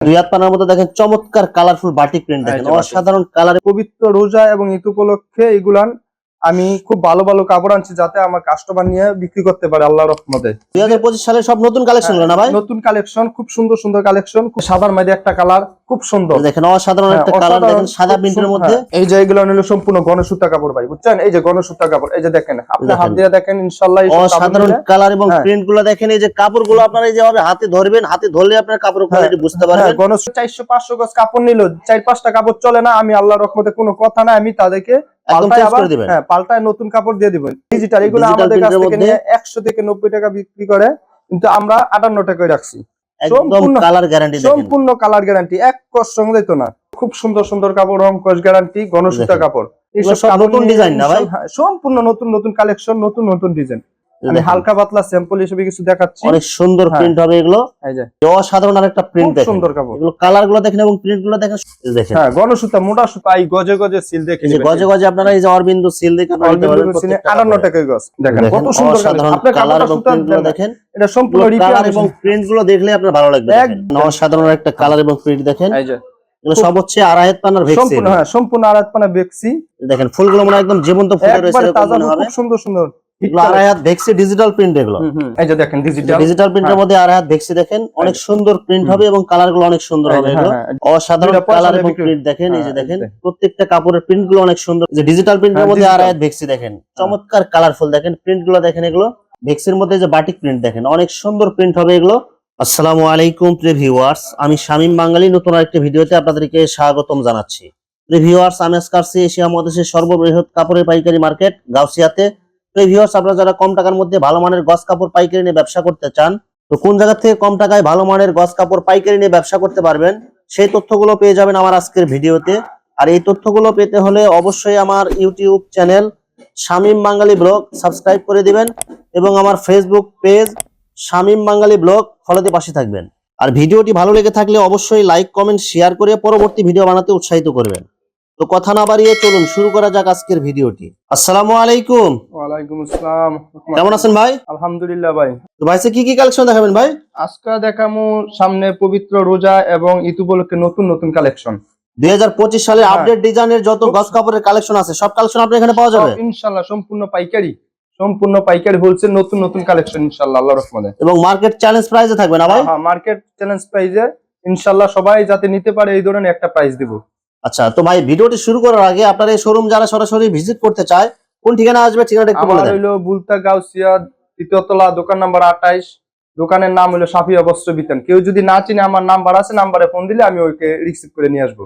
দুই হাত পানার মধ্যে দেখেন চমৎকার কালারফুল বাটিক প্রিন্ট দেখেন, অসাধারণ কালার। পবিত্র রোজা এবং ঈদ উপলক্ষে এগুলান আমি খুব ভালো ভালো কাপড় আনছি যাতে আমার কাস্টমার নিয়ে বিক্রি করতে পারে আল্লাহর রহমতে। 2025 সালে সব নতুন কালেকশন না ভাই? নতুন কালেকশন, খুব সুন্দর সুন্দর কালেকশন, খুব সাদার মধ্যে একটা কালার, খুব সুন্দর দেখেন, অসাধারণ একটা কালার দেখেন, সাদা প্রিন্টের মধ্যে। এই যে এগুলো হলো সম্পূর্ণ গণসূতা কাপড় ভাই, বুঝছেন? এই যে গণসূতা কাপড়, এই যে দেখেন, আপনি হাত দিয়ে দেখেন, ইনশাআল্লাহ অসাধারণ কালার এবং প্রিন্ট গুলো দেখেন। এই যে কাপড়গুলো আপনারা যেভাবে হাতে ধরবেন, হাতে ধরলে আপনার কাপড়ের কোয়ালিটি বুঝতে পারবেন। গণসূতা 400-500 গজ কাপড় নিল, 4-5টা কাপড় চলে না, আমি আল্লাহর রহমতে কোনো কথা না, আমি তাদেরকে পাল্টায় নতুন কাপড় দিয়ে দিবেন। ডিজিটাল এগুলো আমাদের কাছ থেকে নিয়ে 100 থেকে 90 টাকা বিক্রি করে, কিন্তু আমরা 58 টাকায় রাখছি। একদম কালার গ্যারান্টি দেখেন, সম্পূর্ণ কালার গ্যারান্টি, এক কস সঙ্গে তো না। খুব সুন্দর সুন্দর কাপড়, রং কস গ্যারান্টি, গণসূতা কাপড়। এইসব নতুন ডিজাইন না ভাই? সম্পূর্ণ নতুন নতুন কালেকশন, নতুন নতুন ডিজাইন। আমি হালকা পাতলা স্যাম্পল হিসেবে কিছু দেখাচ্ছি। অনেক সুন্দর প্রিন্ট হবে এগুলো। এই যে অসাধারণ আরেকটা প্রিন্ট দেখেন, সুন্দর কাপড়। এগুলো কালার গুলো দেখেন এবং প্রিন্ট গুলো দেখেন। দেখেন হ্যাঁ, গণসূতা, মোটা সুতা, এই গজে গজে সিল দেখেন, এই যে গজে গজে আপনারা এই যে অরবিন্দ সিল দেখে আপনারা নিতে পারবেন। 58 টাকায় গজ। দেখেন কত সুন্দর কালার, আপনার কালার এবং প্রিন্ট গুলো দেখেন। এটা সম্পূর্ণ কালার এবং প্রিন্ট গুলো দেখলে আপনার ভালো লাগবে। অসাধারণ একটা কালার এবং প্রিন্ট দেখেন। এই যে এগুলো সব হচ্ছে আড়াই হাত পানার ভেক্সি। সম্পূর্ণ সম্পূর্ণ আড়াই হাত পানা ভেক্সি। দেখেন ফুলগুলো মনে একদম জীবন্ত ফুটে রয়েছে, খুব সুন্দর সুন্দর। এগুলো আড়াই হাত ভেক্সি ডিজিটাল প্রিন্ট। এগুলো এই যে দেখেন ডিজিটাল প্রিন্টের মধ্যে আড়াই হাত ভেক্সি দেখেন, অনেক সুন্দর প্রিন্ট হবে এবং কালার গুলো অনেক সুন্দর হবে। এগুলো অসাধারণ কালার এবং প্রিন্ট দেখেন। এই যে দেখেন প্রত্যেকটা কাপড়ের প্রিন্ট গুলো অনেক সুন্দর। যে ডিজিটাল প্রিন্টের মধ্যে আড়াই হাত ভেক্সি দেখেন, চমৎকার কালারফুল দেখেন প্রিন্ট গুলো দেখেন। এগুলো ভেক্সির মধ্যে যে বাটিক প্রিন্ট দেখেন, অনেক সুন্দর প্রিন্ট হবে এগুলো। আসসালামু আলাইকুম প্রিয় ভিউয়ার্স, আমি শামীম বাঙালি নতুন আরেকটি ভিডিওতে আপনাদেরকে স্বাগতম জানাচ্ছি। প্রিয় ভিউয়ার্স, আমি আজকে আসছি এশিয়া মহাদেশের সর্ববৃহৎ কাপড়ের পাইকারি মার্কেট গাউসিয়াতে। প্রিয় ভিউয়ার্স, আপনারা যারা কম টাকার মধ্যে ভালো মানের গজ কাপড় পাইকারি নিয়ে ব্যবসা করতে চান, তো কোন জায়গা থেকে কম টাকায় ভালো মানের গজ কাপড় পাইকারি নিয়ে ব্যবসা করতে পারবেন, সেই তথ্যগুলো পেয়ে যাবেন আমার আজকের ভিডিওতে। আর এই তথ্যগুলো পেতে হলে অবশ্যই আমার ইউটিউব চ্যানেল শামীম বাঙালি ব্লগ সাবস্ক্রাইব করে দিবেন এবং আমার ফেসবুক পেজ শামীম বাঙালি ব্লগ ফলোতে পাশে থাকবেন। আর ভিডিওটি ভালো লেগে থাকলে অবশ্যই লাইক কমেন্ট শেয়ার করে পরবর্তী ভিডিও বানাতে উৎসাহিত করবেন। তো কথা না বাড়িয়ে চলুন শুরু করা যাক আজকের ভিডিওটি। আসসালামু আলাইকুম। ওয়ালাইকুম আসসালাম। কেমন আছেন ভাই? আলহামদুলিল্লাহ ভাই। তো ভাই কি কি কালেকশন দেখাবেন ভাই? আজকে দেখামু সামনে পবিত্র রোজা এবং ঈদ উপলক্ষে নতুন নতুন কালেকশন। 2025 সালে আপডেট ডিজাইনের যত গজ কাপড়ের কালেকশন আছে সব কালেকশন আপনাদের এখানে পাওয়া যাবে ইনশাআল্লাহ। সম্পূর্ণ পাইকারি হোলসেল, নতুন নতুন কালেকশন ইনশাআল্লাহ আল্লাহর রহমতে। এবং মার্কেট চ্যালেঞ্জ প্রাইসে থাকবে না ভাই? হ্যাঁ, মার্কেট চ্যালেঞ্জ প্রাইসে ইনশাআল্লাহ সবাই যাতে নিতে পারে এই ধরনের একটা প্রাইস দেব। আচ্ছা, তো ভাই ভিডিওটি শুরু করার আগে আপনার এই শোরুম যারা সরাসরি ভিজিট করতে চায় কোন ঠিকানা আসবে, ঠিকানাটা একটু বলে দেন। আমার হলো বুলতা গাউসিয়া, তৃতীয় তলা, দোকান নাম্বার 28। দোকানের নাম হলো সাফিয়া বস্ত্র বিতান। কেউ যদি না চিনে, আমার নাম্বার আছে, নাম্বারে ফোন দিলে আমি ওইকে রিসিভ করে নিয়ে আসবো।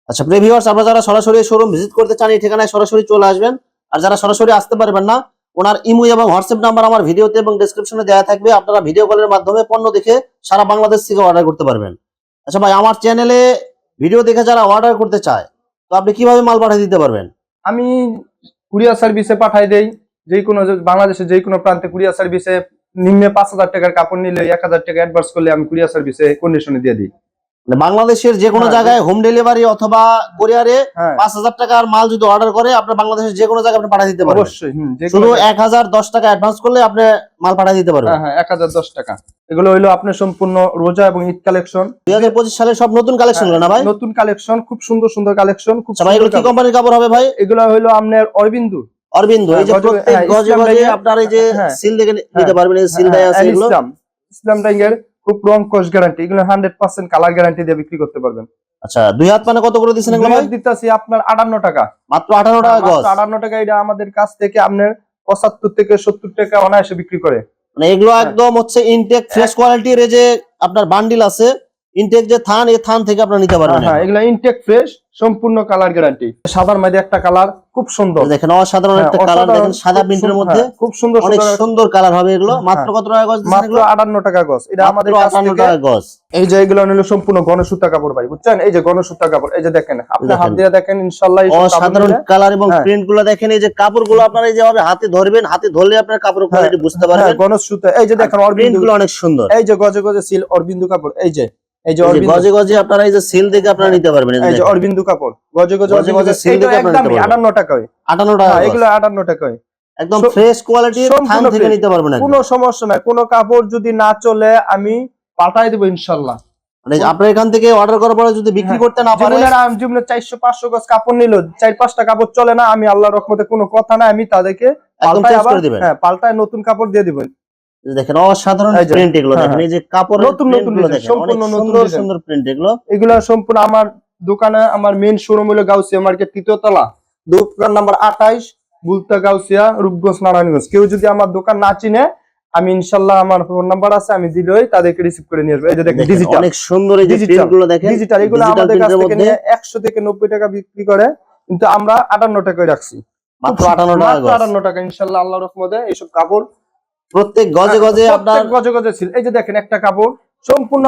আচ্ছা প্রিয় ভিউয়ার্স, আপনারা যারা সরাসরি শোরুম ভিজিট করতে চান এই ঠিকানায় সরাসরি চলে আসবেন। আর যারা সরাসরি আসতে পারবেন না, ওনার ইমো এবং হোয়াটসঅ্যাপ নাম্বার আমার ভিডিওতে এবং ডেসক্রিপশনে দেওয়া থাকবে। আপনারা ভিডিও কলের মাধ্যমে পণ্য দেখে সারা বাংলাদেশ থেকে অর্ডার করতে পারবেন। আচ্ছা ভাই, আমার চ্যানেলে ভিডিও দেখে যারা অর্ডার করতে চায় তো আপনি কিভাবে মাল পাঠিয়ে দিতে পারবেন? আমি কুরিয়ার সার্ভিসে পাঠাই দেই। যে কোনো বাংলাদেশের যে কোনো প্রান্তে কুরিয়ার সার্ভিসে নিম্নে 5000 টাকার কাপড় নিলে 1000 টাকা অ্যাডভান্স করলে আমি কুরিয়ার সার্ভিসে কন্ডিশনে দিয়ে দিই। বাংলাদেশের যে কোনো জায়গায় হোম ডেলিভারি অথবা কোরিয়ারে 5000 টাকার মাল যদি অর্ডার করে আপনার বাংলাদেশের যে কোনো জায়গায় আপনি পাঠিয়ে দিতে পারবেন। অবশ্যই শুধু 1010 টাকা অ্যাডভান্স করলে আপনি মাল পাঠিয়ে দিতে পারবেন। হ্যাঁ, 1010 টাকা। এগুলো হলো আপনার সম্পূর্ণ রোজা এবং ঈদ কালেকশন। 2025 সালে সব নতুন কালেকশন না ভাই? নতুন কালেকশন, খুব সুন্দর সুন্দর কালেকশন। খুব ভাই এগুলো কি কোম্পানির কাপড় হবে ভাই? এগুলো হলো আপনার অরবিন্দ। এই যে প্রত্যেক গজে গজে আপনার এই যে সিল দেখে নিতে পারবেন। এই সিল দেয়া আছে এগুলো ইসলাম টাইগার, খুব রং কস গ্যারান্টি। এগুলো 100% কালার গ্যারান্টি দিয়ে বিক্রি করতে পারবেন। আচ্ছা, দুই হাত পানে কত করে দিচ্ছেন এগুলো ভাই? দিতেছি আপনার 58 টাকা। মাত্র 58 টাকা গজ? 58 টাকা। এটা আমাদের কাছ থেকে আপনার 75 থেকে 70 টাকা অনায়াসে বিক্রি করে। মানে এগুলো একদম হচ্ছে ইনটেক ফ্রেশ কোয়ালিটির। এই যে আপনার বান্ডিল আছে ইনটেক যে থান, এই থান থেকে আপনারা নিতে পারবেন। হ্যাঁ, এগুলো ইনটেক ফ্রেশ, সম্পূর্ণ কালার গ্যারান্টি। সাদার মধ্যে একটা কালার, খুব সুন্দর দেখেন, অসাধারণ একটা কালার দেখেন, সাদা প্রিন্টের মধ্যে খুব সুন্দর, অনেক সুন্দর কালার হবে এগুলো। মাত্র কত টাকা গজ দিচ্ছেন এগুলো? মাত্র 58 টাকা গজ। এটা আমাদের কাছ থেকে 58 টাকা গজ। এই যে এগুলো হলো সম্পূর্ণ গণসূতা কাপড় ভাই, বুঝছেন? এই যে গণসূতা কাপড়, এই যে দেখেন, আপনি হাত দিয়ে দেখেন, ইনশাআল্লাহ অসাধারণ কালার এবং প্রিন্ট গুলো দেখেন। এই যে কাপড়গুলো আপনারা যেভাবে হাতে ধরবেন, হাতে ধরলে আপনার কাপড়ের কোয়ালিটি বুঝতে পারবেন। গণসূতা, এই যে দেখেন অরবিন্দ গুলো অনেক সুন্দর। এই যে গজে গজে সিল অরবিন্দু কাপড়। এই যে গজে গজে আপনারা এই যে সিল দেখে আপনারা নিতে পারবেন। এই যে অরবিন্দু কাপড়, গজে গজে সিল দেখে আপনারা নিতে পারবেন। 58 টাকা। 58 টাকা এগুলো 58 টাকা। একদম ফ্রেশ কোয়ালিটির থান থেকে নিতে পারবেন। কোনো সমস্যা নাই। কোনো কাপড় যদি না চলে আমি পাল্টাই দেব ইনশাআল্লাহ। মানে আপনার এখান থেকে অর্ডার করার পরে যদি বিক্রি করতে না পারে, জীবনে 400-500 গজ কাপড় নিল, 4-5টা কাপড় চলে না, আমি আল্লাহর রহমতে কোনো কথা না, আমি তাদেরকে পাল্টায় নতুন কাপড় দিয়ে দিবেন। দেখেন অসাধারণ প্রিন্ট এগুলো, দেখেন এই যে কাপড়ের নতুন নতুন সম্পূর্ণ সুন্দর সুন্দর প্রিন্ট এগুলো সম্পূর্ণ আমার দোকানে, আমার মেইন শোরুম হলো গাউসিয়া মার্কেট 3য় তলা, দোকান নাম্বার 28, বুলতা গাউসিয়া, রূপগঞ্জ, নারায়ণগঞ্জ। কেউ যদি আমার দোকান না চিনে, আমি ইনশাআল্লাহ আমার ফোন নাম্বার আছে, আমি দিলেই তাদেরকে রিসিভ করে নিয়ে আসবো। এই যে দেখেন ডিজিটাল, অনেক সুন্দর এই যে প্রিন্টগুলো দেখেন, ডিজিটাল এগুলো আমাদের কাছ থেকে নিয়ে 100 থেকে 90 টাকা বিক্রি করে, কিন্তু আমরা 58 টাকায় রাখছি, মাত্র 58 টাকা ইনশাআল্লাহ আল্লাহর রহমতে। এইসব কাপড় প্রত্যেক গজে গজে আপনার গজে গজে ছিল। এই যে দেখেন একটা কাপড় সম্পূর্ণ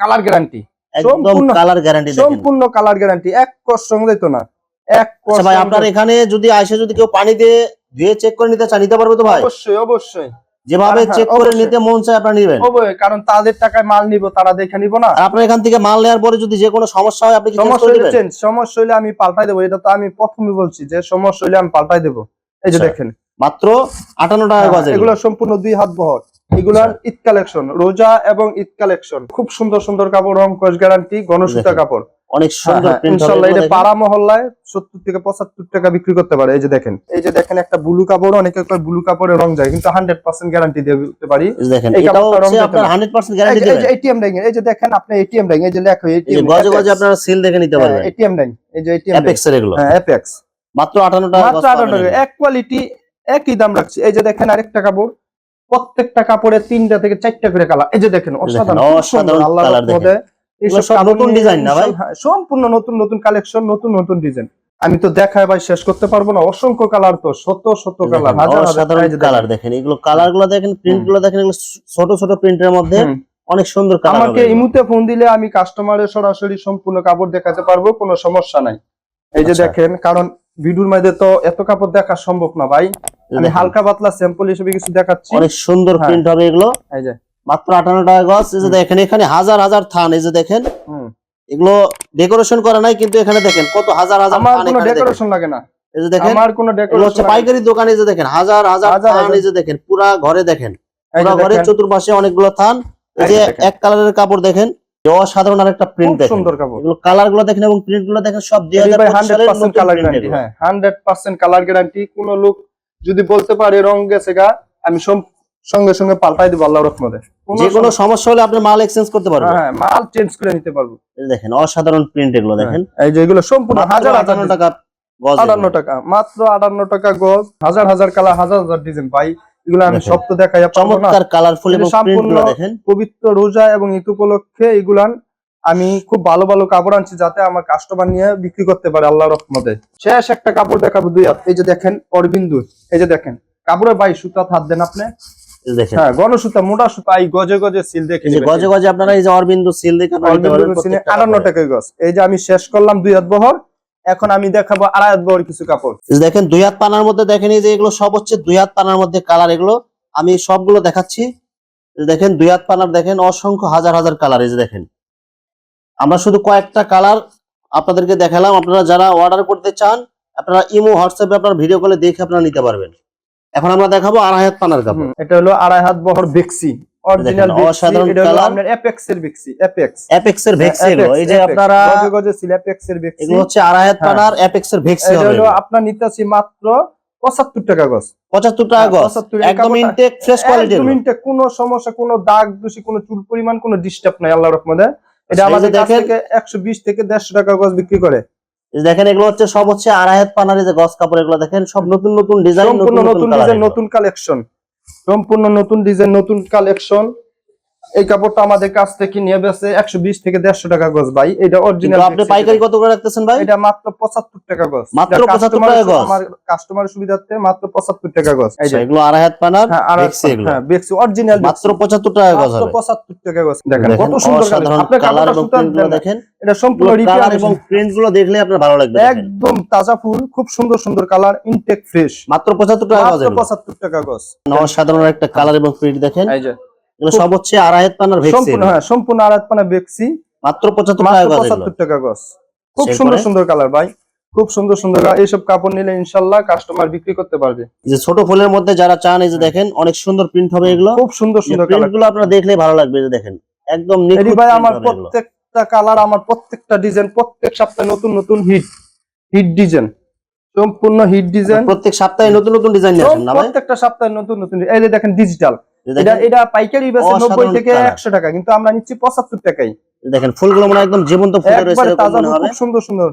কালার গ্যারান্টি, একদম কালার গ্যারান্টি, সম্পূর্ণ কালার গ্যারান্টি, এক কষ্ট সঙ্গে দিত না, এক কষ্ট। ভাই আপনার এখানে যদি আইসে যদি কেউ পানি দিয়ে ধুয়ে চেক করে নিতে চান, নিতে পারবে তো ভাই? অবশ্যই অবশ্যই, যেভাবে চেক করে নিতে মন চায় আপনারা নেবেন, কারণ তাদের টাকায় মাল নিব, তারা দেখে নিব না। আপনার এখান থেকে মাল নেওয়ার পরে যদি যে কোনো সমস্যা হয়, আপনি কি সমস্যা হলে আমি পাল্টাই দেবো, এটা তো আমি প্রথমে বলছি যে সমস্যা হলে আমি পাল্টাই দেবো। এই যে দেখেন মাত্র 58 টাকা গজ, এগুলো সম্পূর্ণ 2 হাত বহর, এগুলার ঈদ কালেকশন, রোজা এবং ঈদ কালেকশন, খুব সুন্দর সুন্দর কাপড়, রং কস গ্যারান্টি, গণসূতা কাপড়, অনেক সুন্দর প্রিন্ট। ইনশাআল্লাহ এটা পাড়া মহল্লায় 70 থেকে 75 টাকা বিক্রি করতে পারে। এই যে দেখেন, এই যে দেখেন একটা ব্লু কাপড়, অনেকে কয় ব্লু কাপড়ে রং যায়, কিন্তু 100% গ্যারান্টি দিতে পারি। দেখেন এটাও হচ্ছে আপনার 100% গ্যারান্টি দেবেন। এই যে এটিএম ব্যাংক, এই যে দেখেন আপনি এটিএম ব্যাংক, এই যে লেখা এটিএম, গজে গজে আপনারা সিল দেখে নিতে পারবেন। এটিএম ব্যাংক, এই যে এটিএম অ্যাপেক্স এর এগুলো, হ্যাঁ অ্যাপেক্স, মাত্র 58 টাকা, মাত্র 58 টাকা, এক কোয়ালিটি একই দাম রাখছি। এই যে দেখেন আরেকটা কাপড়, প্রত্যেকটা কাপড়ে 3টা থেকে 4টা করে কালার। এই যে দেখেন অসাধারণ আল্লাহর রহমতে, এইসব নতুন ডিজাইন না ভাই, সম্পূর্ণ নতুন নতুন কালেকশন, নতুন নতুন ডিজাইন। আমি তো দেখায় ভাই শেষ করতে পারবো না, অসংখ্য কালার, তো শত শত কালার, হাজার হাজার কালার। দেখেন এগুলো কালারগুলো দেখেন, প্রিন্টগুলো দেখেন, এগুলো ছোট ছোট প্রিন্টের মধ্যে অনেক সুন্দর কালার। আমাকে ইমুতে ফোন দিলে আমি কাস্টমারের সরাসরি সম্পূর্ণ কাপড় দেখাতে পারবো, কোনো সমস্যা নাই। এই যে দেখেন, কারণ ভিডিওর মধ্যে তো এত কাপড় দেখা সম্ভব না ভাই, আমি হালকা পাতলা স্যাম্পল হিসেবে কিছু দেখাচ্ছি। অনেক সুন্দর প্রিন্ট হবে এগুলো, এই যে মাত্র 58 টাকা গজ। এই যে দেখেন এখানে হাজার হাজার থান, এই যে দেখেন এগুলো ডেকোরেশন করা নাই, কিন্তু এখানে দেখেন কত হাজার হাজার থান, কোনো ডেকোরেশন লাগে না। এই যে দেখেন আমার কোনো ডেকোরেশন হচ্ছে পাইকারি দোকানে, যে দেখেন হাজার হাজার থান, এই যে দেখেন পুরা ঘরে, দেখেন পুরা ঘরের চতুর্পাশে অনেকগুলো থান। এই যে এক কালারের কাপড় দেখেন, অসাধারণ আরেকটা প্রিন্ট, সুন্দর কাপড়, এগুলো কালার গুলো দেখেন এবং প্রিন্ট গুলো দেখেন, সব 100% কালার গ্যারান্টি। হ্যাঁ 100% কালার গ্যারান্টি। কোন লোক যদি বলতে পারে রং গেছে গা, আমি সঙ্গে সঙ্গে পাল্টাই দেব আল্লাহর রহমতে। যে কোনো সমস্যা হলে আপনি মাল এক্সচেঞ্জ করতে পারবেন, হ্যাঁ মাল চেঞ্জ করে নিতে পারবো। এই দেখেন অসাধারণ প্রিন্ট এগুলো দেখেন, এই যে এগুলো সম্পূর্ণ হাজার হাজার টাকা গজ, 58 টাকা, মাত্র 58 টাকা গজ, হাজার হাজার কালার, হাজার হাজার ডিজাইন ভাই। এগুলো আমি সব তো দেখাই, চমৎকার কালারফুল এবং প্রিন্টগুলো দেখেন। পবিত্র রোজা এবং ঈদ উপলক্ষে এগুলান আমি খুব ভালো ভালো কাপড় আনছি, যাতে আমার কাস্টমার নিয়ে বিক্রি করতে পারে আল্লাহর রহমতে। শেষ একটা কাপড় দেখাবো 2 হাত। এই যে দেখেন অরবিন্দু, এই যে দেখেন কাপড়ের ভাই সুতা হাত দেন আপনি, দেখেন হ্যাঁ গণসুতা, মোটা সুতা, এই গজে গজে সিল দেখে, গজে গজে আপনারা এই যে অরবিন্দু সিল দেখে 58 টাকা গজ। এই যে আমি শেষ করলাম 2 হাত বহর, এখন আমি দেখাবো 2.5 হাত বহর কিছু কাপড়। দেখেন 2 হাত পানার মধ্যে, দেখেন এই যে এগুলো সব হচ্ছে 2 হাত পানার মধ্যে কালার, এগুলো আমি সবগুলো দেখাচ্ছি। দেখেন 2 হাত পানার দেখেন অসংখ্য হাজার হাজার কালার। এই যে দেখেন আমরা শুধু কয়েকটা কালার আপনাদেরকে দেখালাম, আপনারা যারা অর্ডার করতে চান আপনারা ইমো হোয়াটসঅ্যাপে আপনারা ভিডিও কলে দেখে আপনারা নিতে পারবেন। এখন আমরা দেখাবো 2.5 হাত পানার কাপড়, এটা হলো 2.5 হাত বহর বেক্সি, অরিজিনাল অসাধারণ কালার, আপনার অ্যাপেক্স এর বেক্সি, অ্যাপেক্স এর বেক্সি এগুলো, এই যে আপনারা গজে গজে সিল অ্যাপেক্স এর বেক্সি, এগুলো হচ্ছে 2.5 হাত পানার অ্যাপেক্স এর বেক্সি হবে। এটা হলো আপনার নিতেছি মাত্র 75 টাকা গজ, 75 টাকা গজ, একদম ইনটেক ফ্রেশ কোয়ালিটি, একদম ইনটেক, কোনো সমস্যা, কোনো দাগ দোষী, কোনো চুল পরিমাণ, কোনো ডিস্টার্ব নাই আল্লাহর রহমতে। এটা আমাদের কাছ থেকে 120 থেকে 150 টাকা গজ বিক্রি করে। দেখেন এগুলো হচ্ছে সব হচ্ছে 2.5 হাত পানার যে গজ কাপড়, এগুলো দেখেন সব নতুন নতুন ডিজাইন, নতুন নতুন ডিজাইন, নতুন কালেকশন, সম্পূর্ণ নতুন ডিজাইন, নতুন কালেকশন। এই কাপড়টা আমাদের কাছ থেকে নিয়ে বেছে 120 থেকে 150 টাকা গজ ভাই। এটা অরিজিনাল। আপনি পাইকারি কত করে রাখতেছেন ভাই? এটা মাত্র 75 টাকা গজ, মাত্র 75 টাকা গজ, আমার কাস্টমারের সুবিধার্থে মাত্র 75 টাকা গজ। এই যে এগুলো 2.5 হাত পানার বেক্সি, এগুলো হ্যাঁ বেক্সি অরিজিনাল, মাত্র 75 টাকা গজ হবে, মাত্র 75 টাকা গজ। দেখেন কত সুন্দর কালার, আপনি কালার এবং প্রিন্টগুলো দেখেন, এটা সম্পূর্ণ কালার এবং প্রিন্টগুলো দেখলে আপনার ভালো লাগবে। একদম তাজা ফুল, খুব সুন্দর সুন্দর কালার, ইনটেক ফ্রেশ, মাত্র 75 টাকা গজ, মাত্র 75 টাকা গজ। অসাধারণ একটা কালার এবং প্রিন্ট দেখেন, এই যে এগুলো সব হচ্ছে 2.5 হাত পানার বেক্সি, সম্পূর্ণ হ্যাঁ সম্পূর্ণ 2.5 হাত পানা বেক্সি, মাত্র 75 টাকা গজ, 75 টাকা গজ। খুব সুন্দর সুন্দর কালার ভাই, খুব সুন্দর সুন্দর। এইসব কাপড় নিলে ইনশাআল্লাহ কাস্টমার বিক্রি করতে পারবে। যে ছোট ফুলের মধ্যে যারা চান, এই যে দেখেন অনেক সুন্দর প্রিন্ট হবে এগুলো, খুব সুন্দর সুন্দর প্রিন্টগুলো আপনারা দেখলে ভালো লাগবে। এই যে দেখেন একদম নিখুঁত ভাই, আমার প্রত্যেক প্রত্যেকটা কালার আমার, প্রত্যেকটা ডিজাইন প্রত্যেক সপ্তাহে নতুন নতুন হিট ডিজাইন, সম্পূর্ণ হিট ডিজাইন। প্রত্যেক সপ্তাহে নতুন নতুন ডিজাইন নিয়ে আসেন না ভাই? প্রত্যেকটা সপ্তাহে নতুন নতুন। এই যে দেখেন ডিজিটাল, এটা পাইকারি বেচে 90 থেকে 100 টাকা, কিন্তু আমরা নিচ্ছি 75 টাকায়। দেখেন ফুলগুলো মনে একদম জীবন্ত ফুল রয়েছে, খুব সুন্দর সুন্দর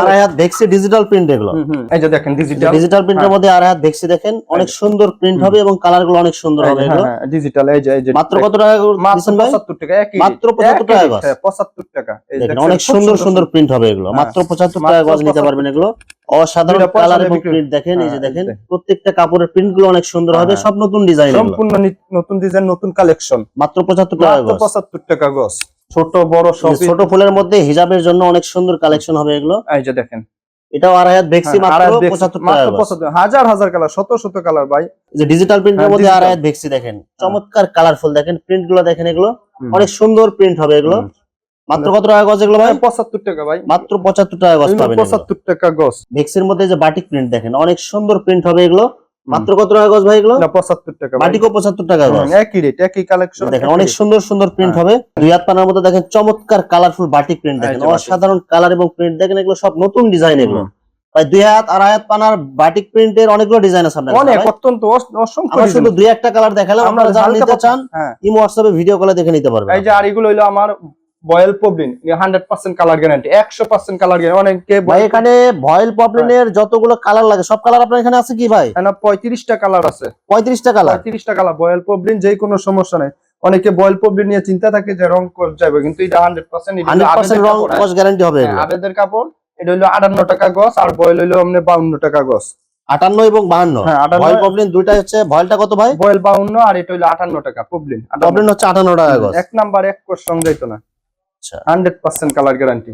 আড়াই হাত ভেক্সি ডিজিটাল প্রিন্ট এগুলো। এই যে দেখেন ডিজিটাল প্রিন্টের মধ্যে আড়াই হাত ভেক্সি দেখেন, অনেক সুন্দর প্রিন্ট হবে এবং কালার গুলো অনেক সুন্দর হবে এগুলো ডিজিটাল। এই যে মাত্র কত টাকা? মাত্র 75 টাকা। মাত্র 75 টাকা গজ। 75 টাকা। এই দেখেন অনেক সুন্দর সুন্দর প্রিন্ট হবে এগুলো, মাত্র 75 টাকা গজ নিতে পারবেন এগুলো। অসাধারণ কালার এবং প্রিন্ট দেখেন, এই যে দেখেন প্রত্যেকটা কাপড়ের প্রিন্ট গুলো অনেক সুন্দর হবে, সব নতুন ডিজাইন, সম্পূর্ণ নতুন ডিজাইন, নতুন কালেকশন। মাত্র 75 টাকা গজ। 75 টাকা গজ। ছোট বড় সব। ছোট ফুলের মধ্যে হিজাবের জন্য অনেক সুন্দর কালেকশন হবে এগুলো। এই যে দেখেন এটাও আড়াই হাত ভেক্সি, মাত্র 75 টাকা গজ। হাজার হাজার কালার, শত শত কালার ভাই। যে ডিজিটাল প্রিন্টের মধ্যে আড়াই হাত ভেক্সি দেখেন, চমৎকার কালারফুল দেখেন প্রিন্ট গুলো দেখেন, এগুলো অনেক সুন্দর প্রিন্ট হবে এগুলো। মাত্র কত টাকা গজ এগুলো ভাই? 75 টাকা ভাই। মাত্র 75 টাকা গজ পাবেন। 75 টাকা গজ। ভেক্সির মধ্যে যে বাটিক প্রিন্ট দেখেন, অনেক সুন্দর প্রিন্ট হবে এগুলো। মাত্র কত টাকা গজ ভাই এগুলো? 75 টাকা। বাটিকও 75 টাকা গজ। একই রেট, একই কালেকশন। দেখেন অনেক সুন্দর সুন্দর প্রিন্ট হবে। দুই হাত পানার মধ্যে দেখেন চমৎকার কালারফুল বাটিক প্রিন্ট দেখেন, অসাধারণ কালার এবং প্রিন্ট দেখেন, এগুলো সব নতুন ডিজাইন এগুলো। ভাই দুই হাত আড়াই হাত পানার বাটিক প্রিন্টের অনেকগুলো ডিজাইন আছে আপনাদের। অনেক, অত্যন্ত অসংখ্য। আমরা শুধু দুই একটা কালার দেখালাম, আপনারা যারা নিতে চান ইমো হোয়াটসঅ্যাপে ভিডিও কলে দেখে নিতে পারবেন। এই যে আর এগুলো হলো আমার boil পবলিন, 100% colour guarantee, 100% colour guarantee. অনেকে ভাই এখানে ভয়েল পবলিনের যতগুলো কালার লাগে সব কালার আপনার এখানে আছে কি ভাই? না 35টা কালার আছে। 35টা কালার? 35টা কালার বয়েল পবলিন, যে কোনো সমস্যা নাই। অনেকে বয়েল পবলিন নিয়ে চিন্তা থাকে যে রং করে যাবে, কিন্তু এটা 100% রং কস গ্যারান্টি হবে। আবেদের কাপড়। এটা হলো 58 টাকা গজ, আর বয়েল হলো আমনে 52 টাকা গজ। 58 এবং 52। ভয়েল পবলিন দুইটা হচ্ছে, ভয়েলটা কত ভাই? বয়েল 52 আর এটা হলো 58 টাকা। পবলিন হচ্ছে 58 টাকা গজ। এক নাম্বার, এক কোর্স সঙ্গে যাইতো না। আচ্ছা, 100% কালার গ্যারান্টি।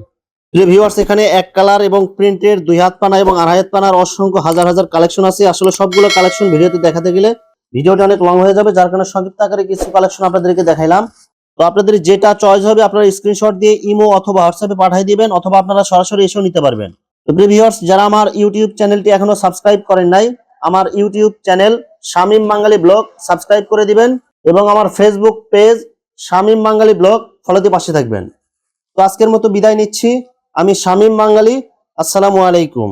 প্রিয় ভিউয়ার্স, এখানে এক কালার এবং প্রিন্টের দুই হাত পানা এবং আড়াই হাত পানার অসংখ্য হাজার হাজার কালেকশন আছে। আসলে সবগুলো কালেকশন ভিডিওতে দেখাতে গেলে ভিডিওটা অনেক লং হয়ে যাবে, যার কারণে সংক্ষিপ্ত আকারে কিছু কালেকশন আপনাদেরকে দেখাইলাম। তো আপনাদের যেটা চয়েস হবে আপনারা স্ক্রিনশট দিয়ে ইমো অথবা হোয়াটসঅ্যাপে পাঠিয়ে দিবেন, অথবা আপনারা সরাসরি এসেও নিতে পারবেন। তো প্রিয় ভিউয়ার্স, যারা আমার ইউটিউব চ্যানেলটি এখনো সাবস্ক্রাইব করেন নাই, আমার ইউটিউব চ্যানেল শামীম বাঙালি ব্লগ সাবস্ক্রাইব করে দিবেন, এবং আমার ফেসবুক পেজ শামীম বাঙালি ব্লগ ফলোতে পাশে থাকবেন। তো আজকের মতো বিদায় নিচ্ছি, আমি শামীম বাঙালি। আসসালামু আলাইকুম।